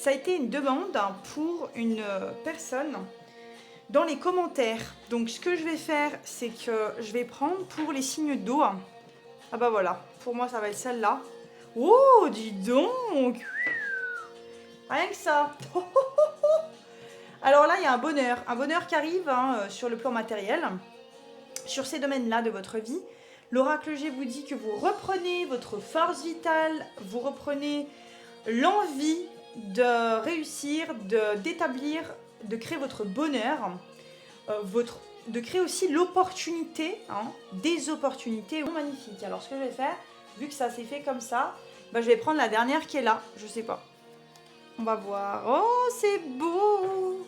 ça a été une demande pour une personne dans les commentaires. Donc ce que je vais faire, c'est que je vais prendre pour les signes d'eau. Ah bah voilà, pour moi ça va être celle-là. Oh, dis donc! Rien que ça. Alors là, il y a un bonheur qui arrive sur le plan matériel, sur ces domaines-là de votre vie. L'oracle G vous dit que vous reprenez votre force vitale, vous reprenez l'envie de réussir, d'établir, de créer votre bonheur, de créer aussi l'opportunité, des opportunités magnifiques. Alors ce que je vais faire, vu que ça s'est fait comme ça, bah, je vais prendre la dernière qui est là, je sais pas. On va voir. Oh, c'est beau!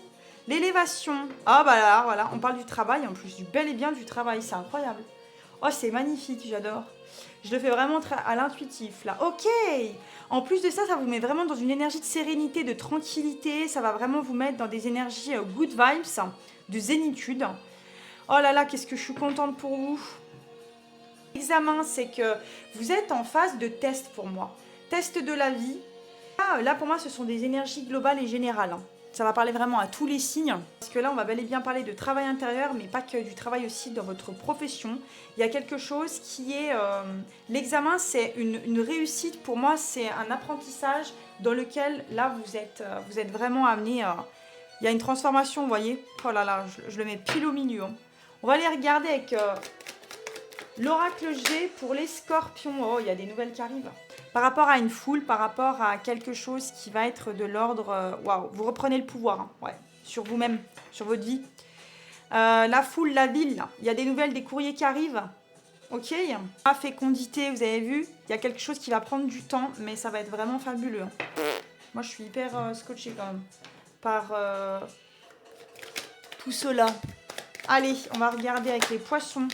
L'élévation. Ah bah là, voilà, on parle du travail en plus, du bel et bien du travail, c'est incroyable. Oh, c'est magnifique, j'adore. Je le fais vraiment à l'intuitif, là. Ok! En plus de ça, ça vous met vraiment dans une énergie de sérénité, de tranquillité. Ça va vraiment vous mettre dans des énergies good vibes, de zénitude. Oh là là, qu'est-ce que je suis contente pour vous. L'examen, c'est que vous êtes en phase de test pour moi. Test de la vie. Là, pour moi, ce sont des énergies globales et générales. Ça va parler vraiment à tous les signes. Parce que là, on va bel et bien parler de travail intérieur, mais pas que du travail aussi dans votre profession. Il y a quelque chose qui est... l'examen, c'est une réussite. Pour moi, c'est un apprentissage dans lequel, là, vous êtes vraiment amené... il y a une transformation, vous voyez. Oh là là, je le mets pile au milieu. On va aller regarder avec l'oracle G pour les scorpions. Oh, il y a des nouvelles qui arrivent. Par rapport à une foule, par rapport à quelque chose qui va être de l'ordre... Waouh, vous reprenez le pouvoir, ouais, sur vous-même, sur votre vie. La foule, la ville, il y a des nouvelles, des courriers qui arrivent. Ok. La fécondité, vous avez vu, il y a quelque chose qui va prendre du temps, mais ça va être vraiment fabuleux. Moi, je suis hyper scotchée quand même par tout cela. Allez, on va regarder avec les poissons.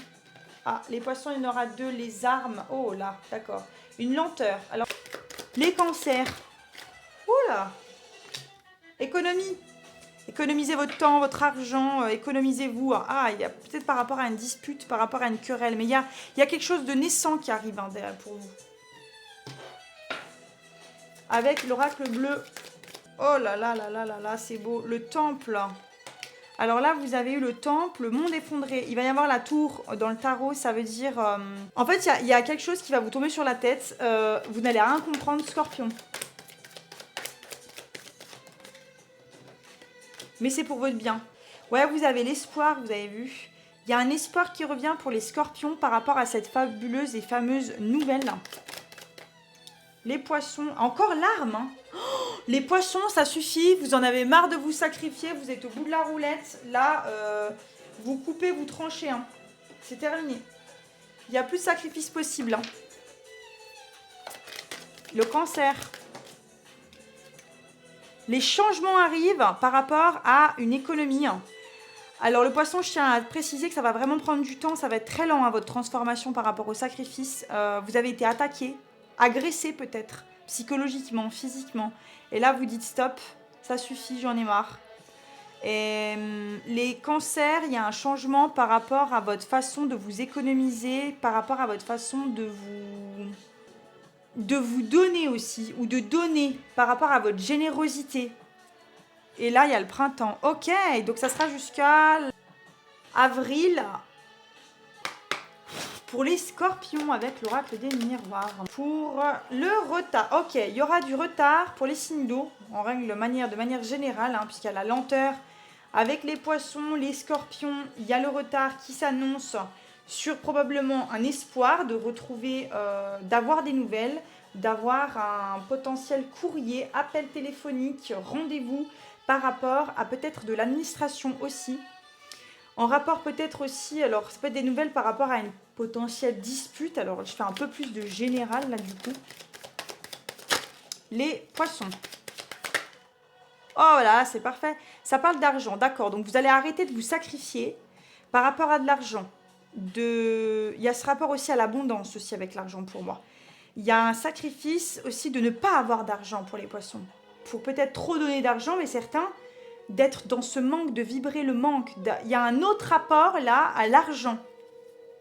Ah, les poissons, il y en aura 2. Les armes. Oh là, d'accord. Une lenteur. Alors, les cancers. Oula. Économie. Économisez votre temps, votre argent, économisez-vous. Ah, il y a peut-être par rapport à une dispute, par rapport à une querelle, mais il y a quelque chose de naissant qui arrive derrière pour vous. Avec l'oracle bleu. Oh là là là là là là, c'est beau. Le temple. Alors là, vous avez eu le temple, le monde effondré. Il va y avoir la tour dans le tarot, ça veut dire... En fait, il y a quelque chose qui va vous tomber sur la tête. Vous n'allez rien comprendre, Scorpion. Mais c'est pour votre bien. Ouais, vous avez l'espoir, vous avez vu. Il y a un espoir qui revient pour les Scorpions par rapport à cette fabuleuse et fameuse nouvelle. Les poissons, encore l'arme. Les poissons, ça suffit. Vous en avez marre de vous sacrifier. Vous êtes au bout de la roulette. Là, vous coupez, vous tranchez. C'est terminé. Il n'y a plus de sacrifice possible. Le cancer. Les changements arrivent par rapport à une économie. Alors le poisson, je tiens à préciser que ça va vraiment prendre du temps. Ça va être très lent, votre transformation par rapport au sacrifice. Vous avez été attaqué, agressé peut-être, psychologiquement, physiquement. Et là, vous dites stop, ça suffit, j'en ai marre. Et les cancers, il y a un changement par rapport à votre façon de vous économiser, par rapport à votre façon de vous donner aussi, ou de donner par rapport à votre générosité. Et là, il y a le printemps. Ok, donc ça sera jusqu'à avril. Pour les scorpions avec l'oracle des miroirs. Pour le retard. Ok, il y aura du retard pour les signes d'eau, en règle de manière générale, puisqu'il y a la lenteur. Avec les poissons, les scorpions, il y a le retard qui s'annonce sur probablement un espoir de retrouver, d'avoir des nouvelles, d'avoir un potentiel courrier, appel téléphonique, rendez-vous par rapport à peut-être de l'administration aussi. En rapport peut-être aussi, alors ça peut être des nouvelles par rapport à une potentielle dispute. Alors je fais un peu plus de général là du coup. Les poissons. Oh voilà, c'est parfait. Ça parle d'argent, d'accord. Donc vous allez arrêter de vous sacrifier par rapport à de l'argent. Il y a ce rapport aussi à l'abondance aussi avec l'argent pour moi. Il y a un sacrifice aussi de ne pas avoir d'argent pour les poissons. Pour peut-être trop donner d'argent, mais certains... d'être dans ce manque, de vibrer le manque. Il y a un autre rapport là à l'argent.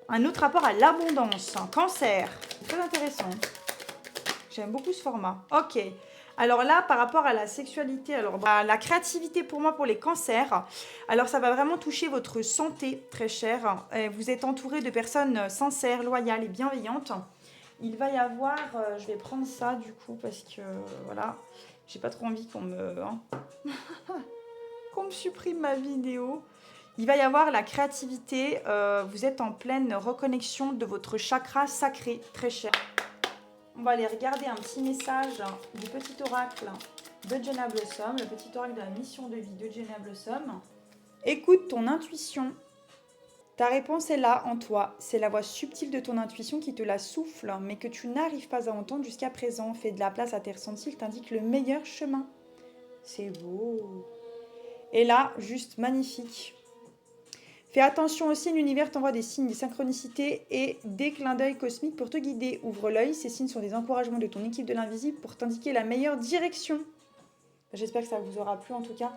Un autre rapport à l'abondance. Cancer. Très intéressant. J'aime beaucoup ce format. Ok. Alors là, par rapport à la sexualité, alors la créativité pour moi, pour les cancers, alors ça va vraiment toucher votre santé, très cher. Vous êtes entouré de personnes sincères, loyales et bienveillantes. Il va y avoir, je vais prendre ça du coup parce que voilà, j'ai pas trop envie qu'on me supprime ma vidéo. Il va y avoir la créativité, vous êtes en pleine reconnexion de votre chakra sacré, très cher. On va aller regarder un petit message du petit oracle de Jenna Blossom, le petit oracle de la mission de vie de Jenna Blossom. Écoute ton intuition. Ta réponse est là en toi. C'est la voix subtile de ton intuition qui te la souffle, mais que tu n'arrives pas à entendre jusqu'à présent. Fais de la place à tes ressentis, il t'indique le meilleur chemin. C'est beau. Et là, juste magnifique. Fais attention aussi, l'univers t'envoie des signes, des synchronicités et des clins d'œil cosmiques pour te guider. Ouvre l'œil, ces signes sont des encouragements de ton équipe de l'invisible pour t'indiquer la meilleure direction. J'espère que ça vous aura plu en tout cas.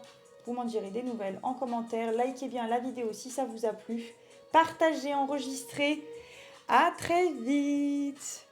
Vous m'en direz des nouvelles en commentaire. Likez bien la vidéo si ça vous a plu. Partagez, enregistrez. À très vite.